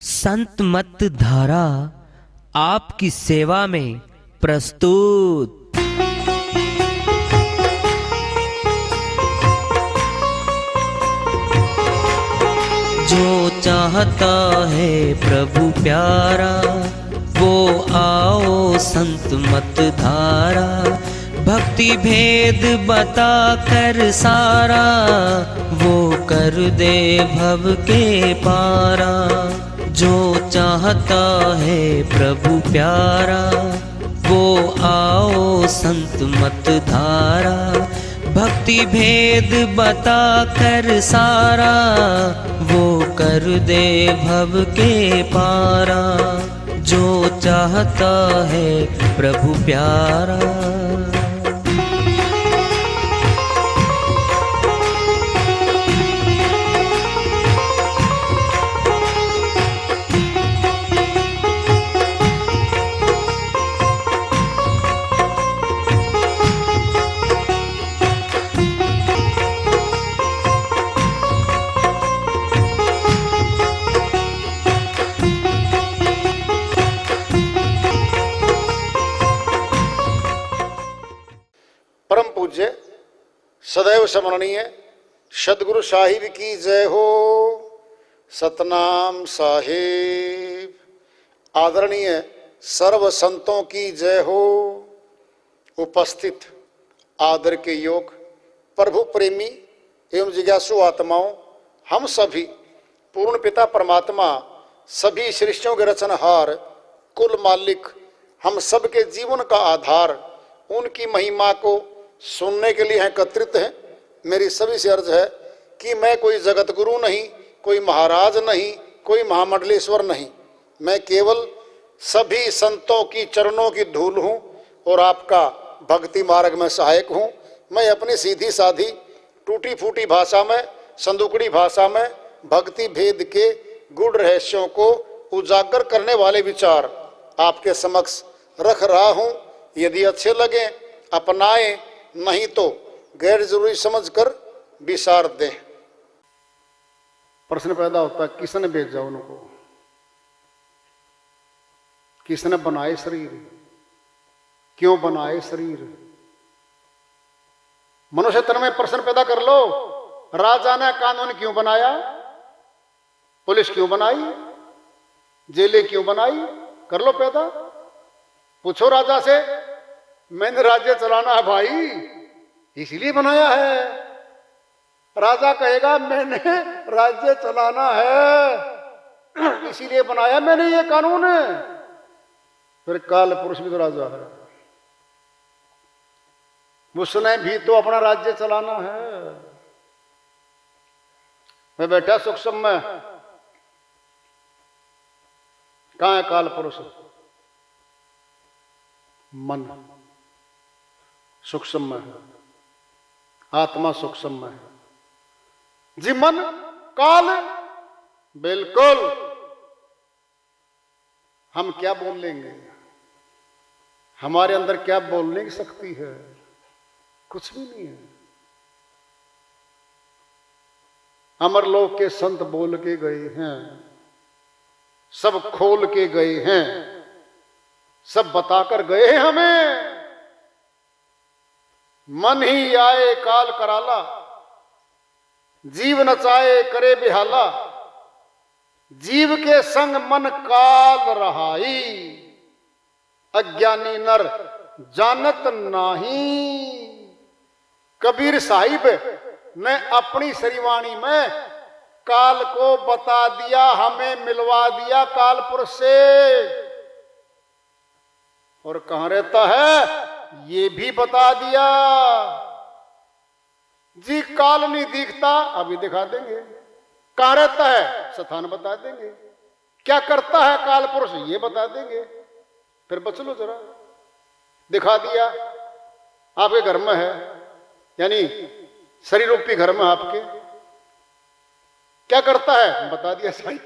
संत मत धारा आपकी सेवा में प्रस्तुत। जो चाहता है प्रभु प्यारा वो आओ संत मत धारा। भक्ति भेद बता कर सारा वो कर दे भव के पारा। जो चाहता है प्रभु प्यारा वो आओ संत मत धारा। भक्ति भेद बता कर सारा वो कर दे भव के पारा। जो चाहता है प्रभु प्यारा। परम पूज्य सदैव स्मरणीय सदगुरु साहिब की जय हो। सतनाम साहिब। आदरणीय सर्व संतों की जय हो। उपस्थित आदर के योग प्रभु प्रेमी एवं जिज्ञासु आत्माओं, हम सभी पूर्ण पिता परमात्मा सभी सृष्टियों के रचनहार कुल मालिक हम सबके जीवन का आधार उनकी महिमा को सुनने के लिए एकत्रित हैं। मेरी सभी से अर्ज है कि मैं कोई जगत गुरु नहीं, कोई महाराज नहीं, कोई महामंडलेश्वर नहीं। मैं केवल सभी संतों की चरणों की धूल हूँ और आपका भक्ति मार्ग में सहायक हूँ। मैं अपनी सीधी साधी टूटी फूटी भाषा में, संदुकड़ी भाषा में भक्ति भेद के गूढ़ रहस्यों को उजागर करने वाले विचार आपके समक्ष रख रहा हूँ। यदि अच्छे लगे अपनाएं, नहीं तो गैर जरूरी समझकर विसार दें। प्रश्न पैदा होता है किसने भेजा उनको, किसने बनाए शरीर, क्यों बनाए शरीर। मनुष्य तन में प्रश्न पैदा कर लो। राजा ने कानून क्यों बनाया, पुलिस क्यों बनाई, जेलें क्यों बनाई, कर लो पैदा। पूछो राजा से, मैंने राज्य चलाना है भाई इसीलिए बनाया है। राजा कहेगा मैंने राज्य चलाना है इसीलिए बनाया मैंने ये कानून है। फिर काल पुरुष भी तो राजा है, उसने भी तो अपना राज्य चलाना है। मैं बैठा सूक्ष्म में, कहां है काल पुरुष। मन सूक्ष्म में है, आत्मा सूक्ष्म में है। जी मन काल बिल्कुल। हम क्या बोल लेंगे, हमारे अंदर क्या बोलने की शक्ति है, कुछ भी नहीं है। अमरलोक के संत बोल के गए हैं, सब खोल के गए हैं, सब बताकर गए हैं हमें। मन ही आए काल कराला, जीव नचाए करे बिहाला। जीव के संग मन काल रहाई, अज्ञानी नर जानत नाही। कबीर साहिब ने अपनी श्रीवाणी में काल को बता दिया, हमें मिलवा दिया काल पुरुष से। और कहां रहता है ये भी बता दिया। जी काल नहीं दिखता, अभी दिखा देंगे। कहां रहता है स्थान बता देंगे। क्या करता है काल पुरुष ये बता देंगे। फिर बच लो जरा, दिखा दिया। आपके घर में है, यानी शरीर रूपी घर में आपके क्या करता है बता दिया। सही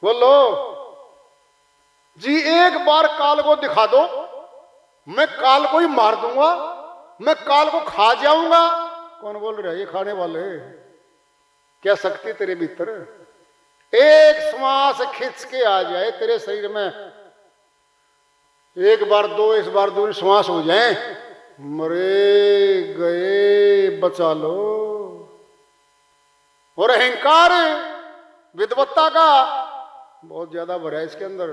बोलो जी, एक बार काल को दिखा दो, मैं काल को ही मार दूंगा, मैं काल को खा जाऊंगा। कौन बोल रहा है? ये खाने वाले। क्या शक्ति तेरे भीतर, एक श्वास खींच के आ जाए तेरे शरीर में, एक बार दो, इस बार दो श्वास हो जाए, मरे गए बचा लो। और अहंकार विद्वत्ता का बहुत ज्यादा भरा है इसके अंदर।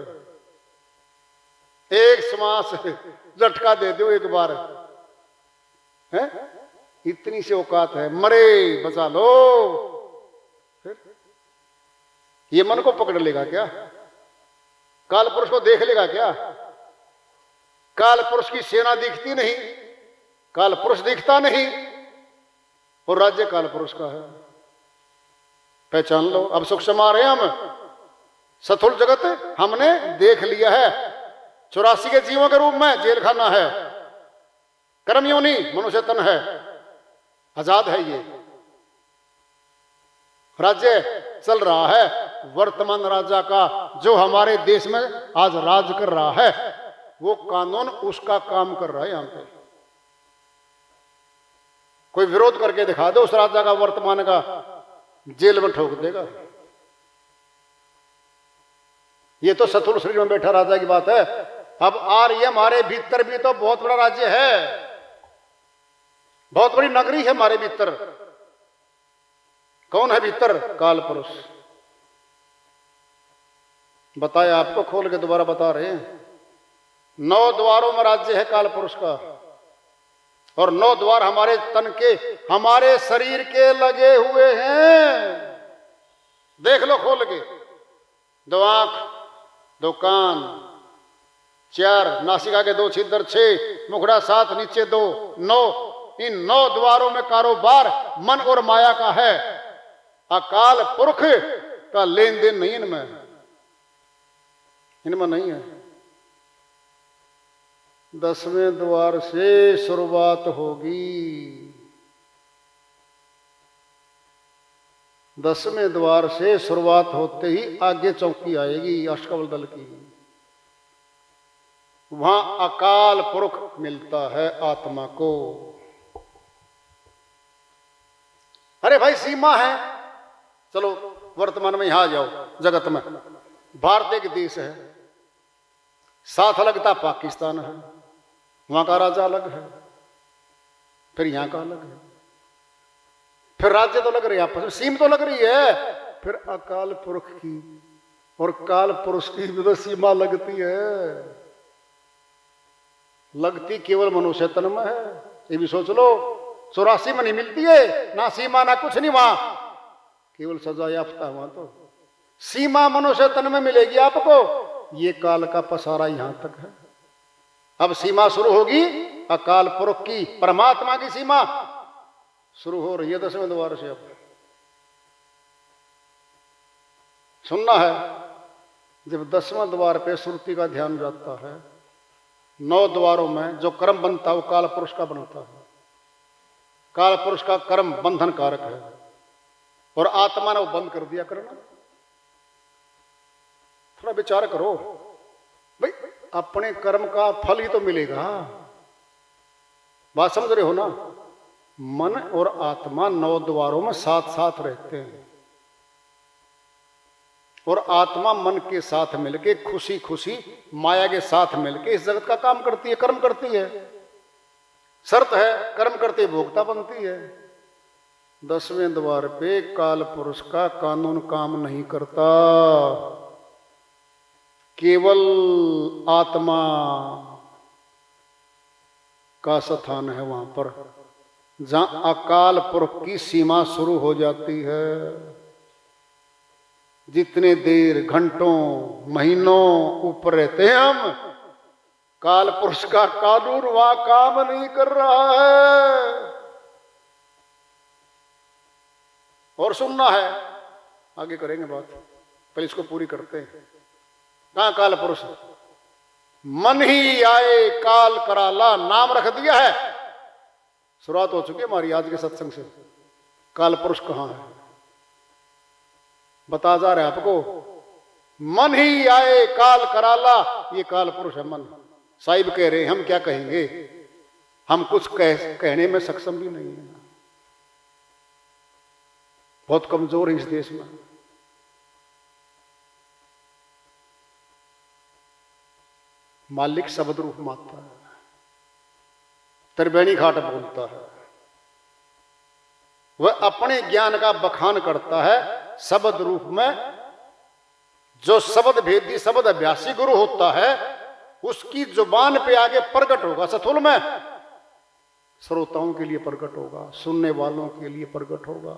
एक श्वास झटका दे दो एक बार, है इतनी सी औकात है, मरे बचा लो। फिर ये मन को पकड़ लेगा क्या? काल पुरुष को देख लेगा क्या? काल पुरुष की सेना दिखती नहीं, काल पुरुष दिखता नहीं, और राज्य काल पुरुष का है। पहचान लो। अब सुख समा रहे हम, सथुल जगत हमने देख लिया है। 84 के जीवों के रूप में जेल खाना है, कर्म योनि मनुष्य तन है, आजाद है। ये राज्य चल रहा है वर्तमान राजा का, जो हमारे देश में आज राज कर रहा है, वो कानून उसका काम कर रहा है। यहां पे कोई विरोध करके दिखा दो उस राजा का, वर्तमान का, जेल में ठोक देगा। ये तो सथुल शरीर में बैठा राजा की बात है। अब आ रही है हमारे भीतर भी तो बहुत बड़ा राज्य है, बहुत बड़ी नगरी है हमारे भीतर। कौन है भीतर? काल पुरुष। बताया आपको, खोल के दोबारा बता रहे हैं। 9 द्वारों में राज्य है काल पुरुष का, और 9 द्वार हमारे तन के, हमारे शरीर के लगे हुए हैं। देख लो खोल के। 2 आंख, 2 कान, 4 नासिका के 2 छिद्र, 6 मुखड़ा, 7 नीचे 2, 9। इन 9 द्वारों में कारोबार मन और माया का है। अकाल पुरख का लेन देन नहीं इनमें नहीं है। 10वें द्वार से शुरुआत होगी। 10वें द्वार से शुरुआत होते ही आगे चौकी आएगी अष्टकमल दल की। वहां अकाल पुरख मिलता है आत्मा को। अरे भाई सीमा है, चलो वर्तमान में यहां आ जाओ। जगत में भारत एक देश है, साथ लगता पाकिस्तान है, वहां का राजा अलग है, फिर यहां का अलग है, फिर राज्य तो लग रही है आपस में, सीम तो लग रही है, फिर अकाल पुरख की और काल पुरुष की भी तो सीमा लगती है। लगती केवल मनुष्य तन में है, ये भी सोच लो। 84 में नहीं मिलती है, ना सीमा ना कुछ नहीं, वहां केवल सजा याफ्ता। वहां तो सीमा मनुष्य तन में मिलेगी आपको। ये काल का पसारा यहां तक है। अब सीमा शुरू होगी अकाल पुरख की, परमात्मा की सीमा शुरू हो रही है 10वें द्वार से। अब सुनना है, जब 10वें द्वार पे श्रुति का ध्यान जाता है, 9 द्वारों में जो कर्म बनता है वो काल पुरुष का बनता है। काल पुरुष का कर्म बंधन कारक है, और आत्मा ने वो बंद कर दिया करना। थोड़ा विचार करो भाई, अपने कर्म का फल ही तो मिलेगा। बात समझ रहे हो ना? मन और आत्मा 9 द्वारों में साथ साथ रहते हैं, और आत्मा मन के साथ मिलके खुशी खुशी माया के साथ मिलके इस जगत का काम करती है, कर्म करती है। शर्त है कर्म करते भोक्ता बनती है। 10वें द्वार पे काल पुरुष का कानून काम नहीं करता, केवल आत्मा का स्थान है वहां पर, जहां अकाल पुरख की सीमा शुरू हो जाती है। जितने देर घंटों महीनों ऊपर रहते हैं हम, काल पुरुष का कानून वहां काम नहीं कर रहा है। और सुनना है, आगे करेंगे बात, पहले इसको पूरी करते हैं। कहां काल पुरुष? मन ही आए काल कराला, नाम रख दिया है। शुरुआत हो चुकी है हमारी आज के सत्संग से। काल पुरुष कहां है बता जा रहे आपको। मन ही आए काल कराला, ये काल पुरुष है मन। साहिब कह रहे हैं, हम क्या कहेंगे, हम कुछ कहने में सक्षम भी नहीं है। बहुत कमजोर है इस देश में। मालिक शब्द रूप माता है, त्रिवेणी घाट बोलता है, वह अपने ज्ञान का बखान करता है शब्द रूप में। जो शब्द भेदी शब्द अभ्यासी गुरु होता है उसकी जुबान पे आगे प्रकट होगा सथुल में, श्रोताओं के लिए प्रकट होगा, सुनने वालों के लिए प्रकट होगा,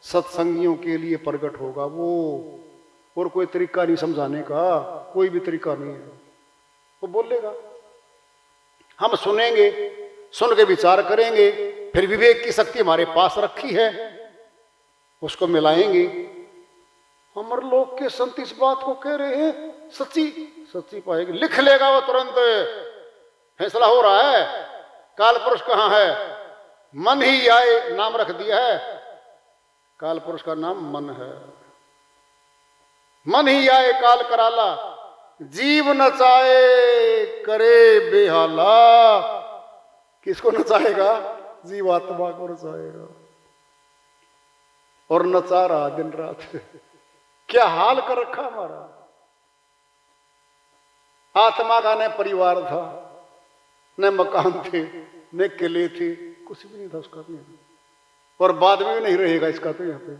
सत्संगियों के लिए प्रकट होगा वो। और कोई तरीका नहीं समझाने का, कोई भी तरीका नहीं है, वो बोलेगा। हम सुनेंगे, सुन के विचार करेंगे, फिर विवेक की शक्ति हमारे पास रखी है, उसको मिलाएंगे। अमर लोक के संत इस बात को कह रहे हैं, सच्ची सच्ची पाएगी। लिख लेगा वो तुरंत, फैसला हो रहा है। काल पुरुष कहाँ है? मन ही आए नाम रख दिया है, काल पुरुष का नाम मन है। मन ही आए काल कराला, जीव नचाए करे बेहाला। किसको नचाएगा? जीवात्मा को नचाएगा, और नचा रहा दिन रात। क्या हाल कर रखा हमारा। आत्मा का न परिवार था, न मकान थे, न किले थे, कुछ भी नहीं था उसका भी, और बाद में भी नहीं रहेगा इसका। तो यहां पे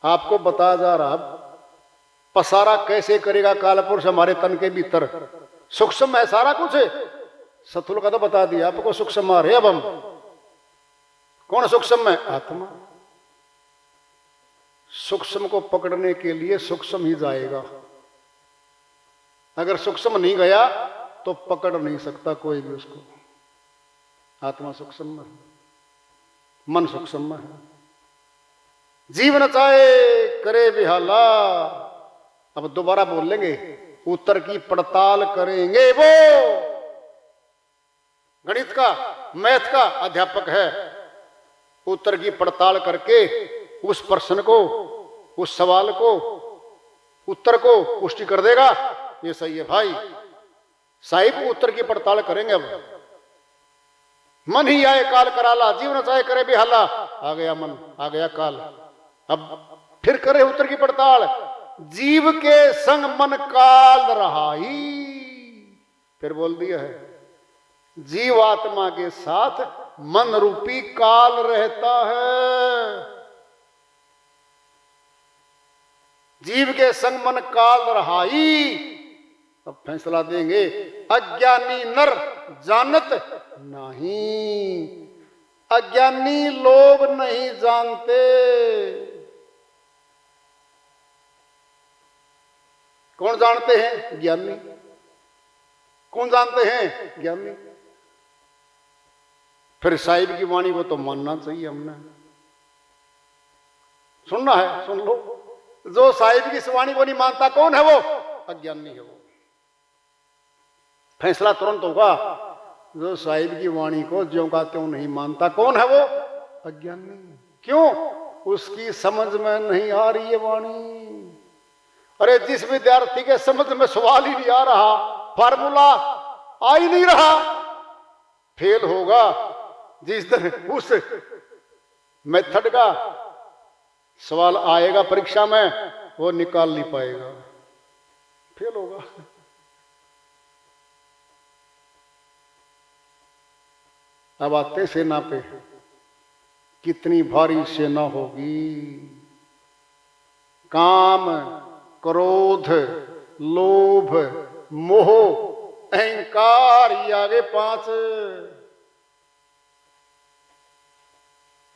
आपको बताया जा रहा, पसारा कैसे करेगा कालपुरुष हमारे तन के भीतर। सूक्ष्म है सारा कुछ, सथुल का तो बता दिया आपको सूक्ष्म आ रहे। अब हम कौन सूक्ष्म है? आत्मा। सूक्ष्म को पकड़ने के लिए सूक्ष्म ही जाएगा, अगर सूक्ष्म नहीं गया तो पकड़ नहीं सकता कोई भी उसको। आत्मा सूक्ष्म है, मन सूक्ष्म है। जीवन चाहे करे बिहाला। अब दोबारा बोल लेंगे, उत्तर की पड़ताल करेंगे। वो गणित का मैथ का अध्यापक है, उत्तर की पड़ताल करके उस प्रश्न को, उस सवाल को, उत्तर को पुष्टि कर देगा। ये सही है भाई साहिब, उत्तर की पड़ताल करेंगे। अब मन ही आए काल कराला, जीवन चाहे करे बेहाला। आ गया मन, आ गया काल, अब फिर करे उत्तर की पड़ताल। जीव के संग मन काल रहाई। फिर बोल दिया है, जीव आत्मा के साथ मन रूपी काल रहता है। जीव के संग मन काल रहाई। अब फैसला देंगे, अज्ञानी नर जानत नहीं। अज्ञानी लोग नहीं जानते। कौन जानते हैं? ज्ञानी। कौन जानते हैं? ज्ञानी। फिर साहिब की वाणी को तो मानना चाहिए, हमने सुनना है, सुन लो। जो साहिब की इस वाणी को नहीं मानता कौन है वो? अज्ञानी है वो। फैसला तुरंत होगा। जो साहिब की वाणी को ज्यों का त्यों नहीं मानता कौन है वो? अज्ञानी। क्यों? उसकी समझ में नहीं आ रही है वाणी। अरे जिस विद्यार्थी के समझ में सवाल ही नहीं आ रहा, फार्मूला आ ही नहीं रहा, फेल होगा। जिस दिन उस मेथड का सवाल आएगा परीक्षा में, वो निकाल नहीं पाएगा, फेल होगा। अब आते सेना पे। कितनी भारी सेना होगी। काम, क्रोध, लोभ, मोह, अहंकार, ये आगे 5।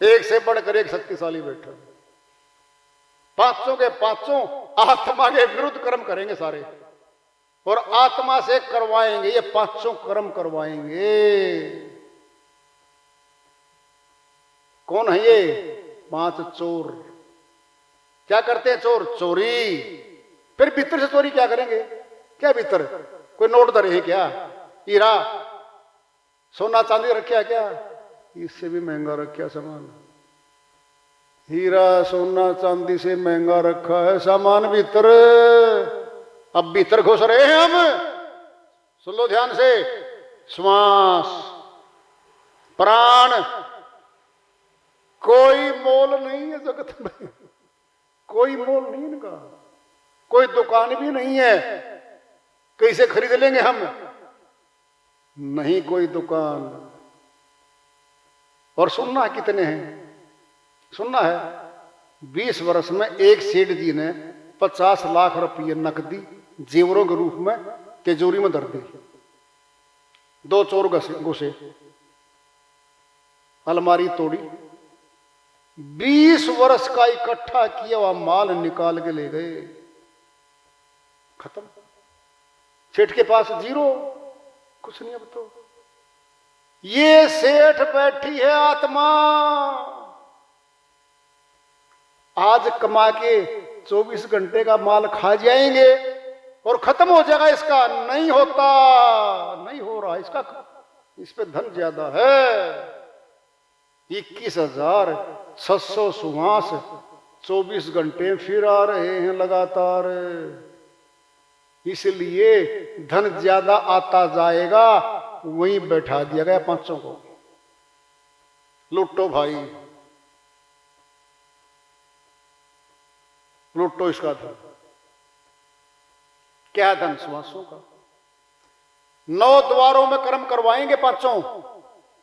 एक से बढ़कर एक शक्तिशाली बैठा। पांचों के पांचों आत्मा के विरुद्ध कर्म करेंगे सारे, और आत्मा से करवाएंगे। ये पांचों कर्म करवाएंगे। कौन है ये? 5 चोर। क्या करते हैं चोर? चोरी। फिर भीतर से चोरी क्या करेंगे? क्या भीतर कोई नोट धरे हैं क्या? हीरा सोना चांदी रखा क्या? इससे भी महंगा रखा सामान। हीरा सोना चांदी से महंगा रखा है सामान भीतर। अब भीतर घुस रहे हैं हम। सुन लो ध्यान से। श्वास, प्राण, कोई मोल नहीं है जगत में, कोई मोल नहीं इनका, कोई दुकान भी नहीं है, कैसे खरीद लेंगे हम? नहीं कोई दुकान। और सुनना कितने हैं, सुनना है 20 वर्ष में एक सेठ जी ने 50 लाख रुपये नकदी जेवरों के रूप में तिजोरी में धर दी। 2 चोर घुसे, अलमारी तोड़ी, 20 वर्ष का इकट्ठा किया हुआ माल निकाल के ले गए, खत्म। सेठ के पास जीरो, कुछ नहीं अब तो। ये सेठ बैठी है आत्मा, आज कमा के 24 घंटे का माल खा जाएंगे और खत्म हो जाएगा इसका। नहीं होता, नहीं हो रहा इसका, इस पे धन ज्यादा है। 21,600 सुहास 24 घंटे फिर आ रहे हैं लगातार, इसलिए धन ज्यादा आता जाएगा। वहीं बैठा दिया गया 500 को, लूटो भाई, लूटो इसका धन। क्या धन? सुहासों का। 9 द्वारों में कर्म करवाएंगे 500।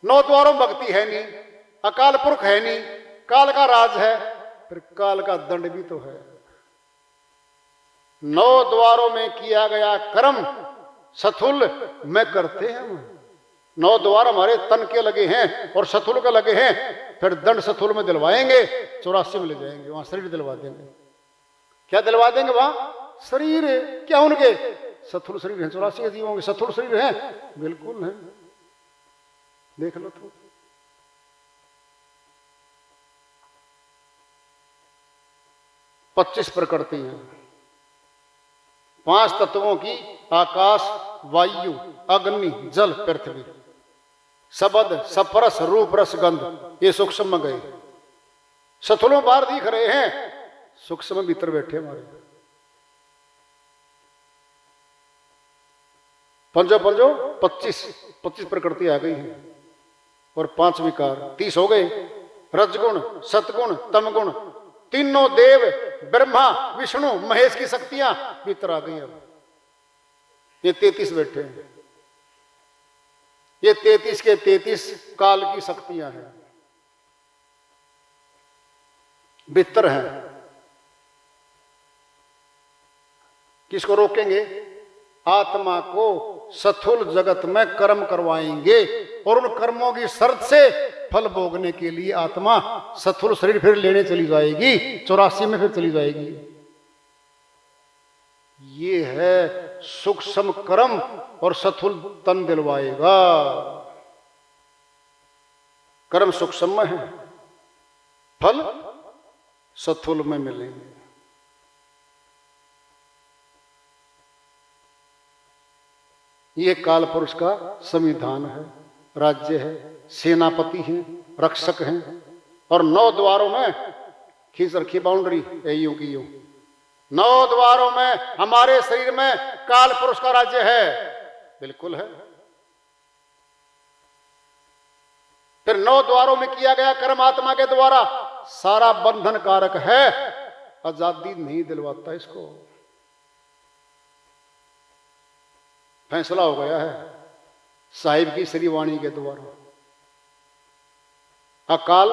9 द्वारों में भक्ति है नहीं, अकाल पुरख है नहीं, काल का राज है, फिर काल का दंड भी तो है। 9 द्वारों में किया गया कर्म सथुल में करते हैं हम। 9 द्वार हमारे तन के लगे हैं और सथुल के लगे हैं, फिर दंड सथुल में दिलवाएंगे, 84 में ले जाएंगे, वहां शरीर दिलवा देंगे। क्या दिलवा देंगे वहां? शरीर। क्या उनके? सथुल शरीर है, 84 के जीवों के सथुल शरीर है, बिल्कुल है, देख लो तो। पच्चीस प्रकृति हैं, 5 तत्वों की, आकाश, वायु, अग्नि, जल, पृथ्वी। शब्द, सपरस, रूप, रस, गंध, ये सूक्ष्म में गए। सथुलों बाहर दिख रहे हैं, सूक्ष्म भीतर बैठे हमारे। पंजो पंजो 25 प्रकृति आ गई है और 5 विकार, 30 हो गए। रजगुण, सतगुण, तमगुण, तीनों देव, ब्रह्मा, विष्णु, महेश की शक्तियां भीतर आ गई। अब ये 33 बैठे हैं, ये 33 के 33 काल की शक्तियां हैं, भीतर हैं। किसको रोकेंगे? आत्मा को सथुल जगत में कर्म करवाएंगे और उन कर्मों की शर्त से फल भोगने के लिए आत्मा सथुल शरीर फिर लेने चली जाएगी, 84 में फिर चली जाएगी। ये है सूक्ष्म कर्म और सथुल तन दिलवाएगा। कर्म सूक्ष्म में है, फल सथुल में मिलेंगे। ये काल पुरुष का संविधान है, राज्य है, सेनापति हैं, रक्षक हैं। और 9 द्वारों में खींच रखी बाउंड्री, यूं की यूं। 9 द्वारों में हमारे शरीर में काल पुरुष का राज्य है, बिल्कुल है। फिर 9 द्वारों में किया गया कर्म आत्मा के द्वारा सारा बंधन कारक है, आजादी नहीं दिलवाता इसको। फैसला हो गया है साहिब की श्री वाणी के द्वारा। अकाल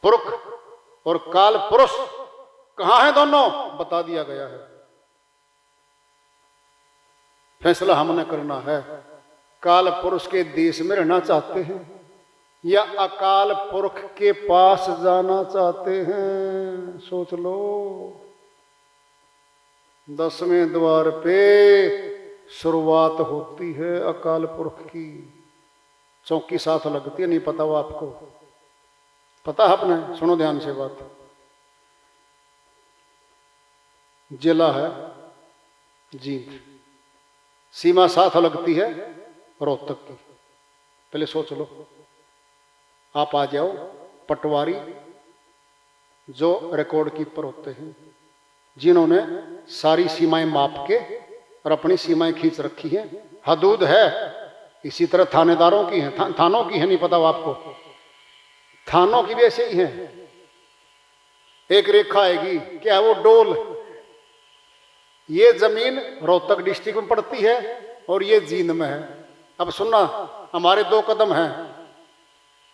पुरख और काल पुरुष कहां है दोनों, बता दिया गया है। फैसला हमने करना है, काल पुरुष के देश में रहना चाहते हैं या अकाल पुरख के पास जाना चाहते हैं, सोच लो। 10वें द्वार पे शुरुआत होती है अकाल पुरख की, चौकी साथ लगती है। नहीं पता वो आपको? पता है आपने? सुनो ध्यान से बात। जिला है जींद, सीमा साथ लगती है रोहतक की। पहले सोच लो, आप आ जाओ, पटवारी जो रिकॉर्ड कीपर होते हैं, जिन्होंने सारी सीमाएं माप के और अपनी सीमाएं खींच रखी हैं, हदूद है। इसी तरह थानेदारों की है, थानों की है, नहीं पता आपको? स्थानों की भी ऐसे ही हैं। एक रेखा आएगी, क्या है वो, डोल। ये जमीन रोहतक डिस्ट्रिक्ट में पड़ती है और ये जींद में है। अब सुनना, हमारे 2 कदम हैं,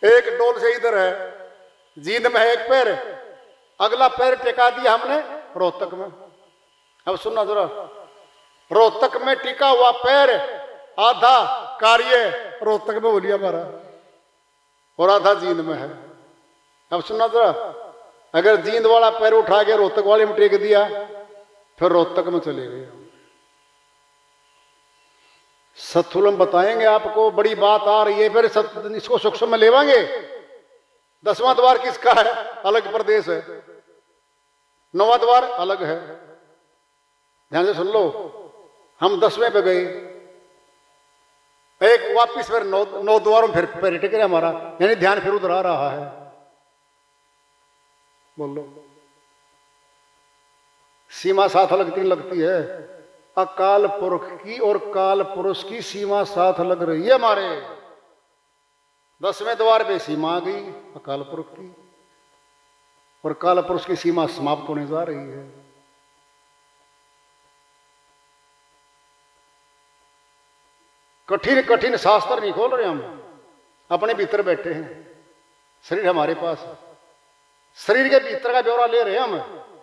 एक डोल से इधर है, जींद में है एक पैर, अगला पैर टिका दिया हमने रोहतक में। अब सुनना जरा, रोहतक में टिका हुआ पैर आधा कार्य रोहतक में बोलिए हमारा और आधा जींद में है। अब सुनना जरा, अगर जींद वाला पैर उठा के रोहतक वाले में टेक दिया फिर रोहतक में चले गए। सतुलम बताएंगे आपको, बड़ी बात आ रही है, फिर इसको सूक्ष्म में लेवांगे। 10वां द्वार किसका है, अलग प्रदेश है, 9वां द्वार अलग है। ध्यान से सुन लो, हम 10वें पे गए, एक वापिस फिर 9 द्वारों फिर पर्यटक है हमारा, यानी ध्यान फिर उधर आ रहा है। बोलो, सीमा साथ अलग 3 लगती है, अकाल पुरुष की और काल पुरुष की सीमा साथ लग रही है हमारे। 10वें द्वार पे सीमा आ गई अकाल पुरुष की, और काल पुरुष की सीमा समाप्त होने जा रही है। कठिन कठिन शास्त्र नहीं खोल रहे हम, अपने भीतर बैठे हैं। शरीर हमारे पास, शरीर के भीतर का ब्यौरा ले रहे हैं हम।